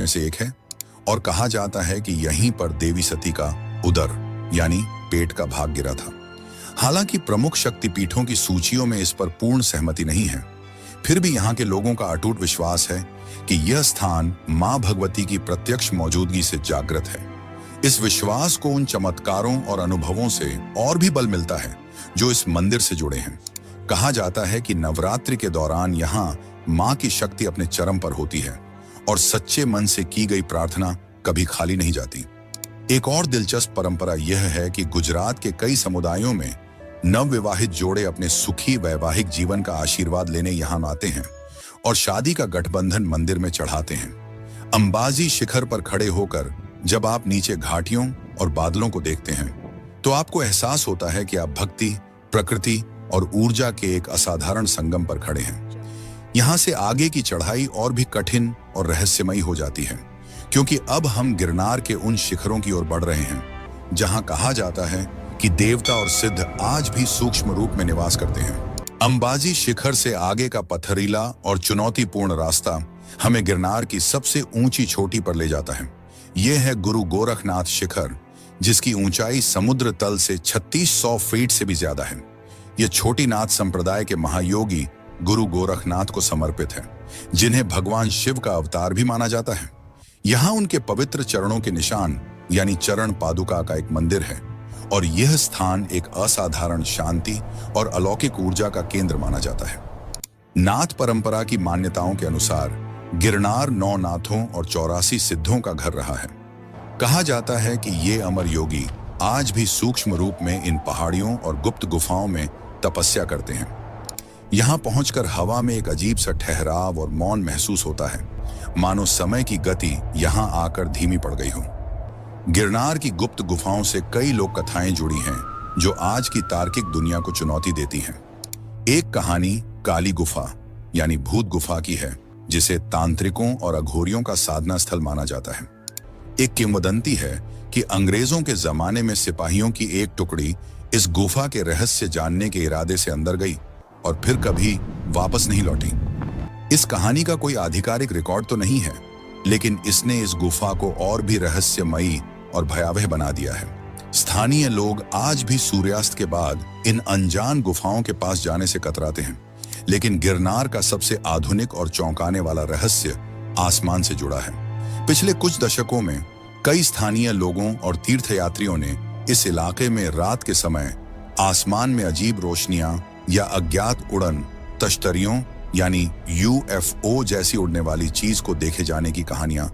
से एक है और कहा जाता है कि यहीं पर देवी सती का उदर यानी पेट का भाग गिरा था। हालांकि प्रमुख शक्तिपीठों की सूचियों में इस पर पूर्ण सहमति नहीं है, फिर भी यहाँ के लोगों का अटूट विश्वास है कि यह स्थान मां भगवती की प्रत्यक्ष मौजूदगी से जागृत है। इस विश्वास को उन चमत्कारों और अनुभवों से और भी बल मिलता है जो इस मंदिर से जुड़े हैं। कहा जाता है कि नवरात्रि के दौरान यहाँ मां की शक्ति अपने चरम पर होती है और सच्चे मन से की गई प्रार्थना कभी खाली नहीं जाती। एक और दिलचस्प परंपरा यह है कि गुजरात के कई समुदायों में नवविवाहित जोड़े अपने सुखी वैवाहिक जीवन का आशीर्वाद लेने यहाँ आते हैं और शादी का गठबंधन मंदिर में चढ़ाते हैं। अंबाजी शिखर पर खड़े होकर जब आप नीचे घाटियों और बादलों को देखते हैं तो आपको एहसास होता है कि आप भक्ति, प्रकृति और ऊर्जा के एक असाधारण संगम पर खड़े हैं। यहाँ से आगे की चढ़ाई और भी कठिन और रहस्यमयी हो जाती है, क्योंकि अब हम गिरनार के उन शिखरों की ओर बढ़ रहे हैं जहां कहा जाता है कि देवता और सिद्ध आज भी सूक्ष्म रूप में निवास करते हैं। अंबाजी शिखर से आगे का पथरीला और चुनौतीपूर्ण रास्ता हमें गिरनार की सबसे ऊंची चोटी पर ले जाता है। यह है गुरु गोरखनाथ शिखर, जिसकी ऊंचाई समुद्र तल से 3600 फीट से भी ज्यादा है। यह छोटीनाथ संप्रदाय के महायोगी गुरु गोरखनाथ को समर्पित है, जिन्हें भगवान शिव का अवतार भी माना जाता है। यहाँ उनके पवित्र चरणों के निशान यानी चरण पादुका का एक मंदिर है और यह स्थान एक असाधारण शांति और अलौकिक ऊर्जा का केंद्र माना जाता है। नाथ परंपरा की मान्यताओं के अनुसार गिरनार 9 नाथों और 84 सिद्धों का घर रहा है। कहा जाता है कि ये अमर योगी आज भी सूक्ष्म रूप में इन पहाड़ियों और गुप्त गुफाओं में तपस्या करते हैं। यहाँ पहुंचकर हवा में एक अजीब सा ठहराव और मौन महसूस होता है, मानो समय की गति यहाँ आकर धीमी पड़ गई हो। गिरनार की गुप्त गुफाओं से कई लोक कथाएं जुड़ी हैं जो आज की तार्किक दुनिया को चुनौती देती हैं। एक कहानी काली गुफा यानी भूत गुफा की है, जिसे तांत्रिकों और अघोरियों का साधना स्थल माना जाता है। एक किंवदंती है कि अंग्रेजों के जमाने में सिपाहियों की एक टुकड़ी इस गुफा के रहस्य जानने के इरादे से अंदर गई और फिर कभी वापस नहीं लौटी। इस कहानी का कोई आधिकारिक रिकॉर्ड तो नहीं है, लेकिन इसने इस गुफा को और भी रहस्यमयी और भयावह बना दिया है। स्थानीय लोग आज भी सूर्यास्त के बाद इन अनजान गुफाओं के पास जाने से कतराते हैं, लेकिन गिरनार का सबसे आधुनिक और चौंकाने वाला रहस्य आसमान से जुड़ा है। पिछले कुछ दशकों में कई स्थानीय लोगों और तीर्थयात्रियों ने इस इलाके में रात के समय आसमान में अजीब रोशनियां या अज्ञात उड़न तश्तरियों यानी UFO जैसी उड़ने वाली चीज को देखे जाने की कहानियां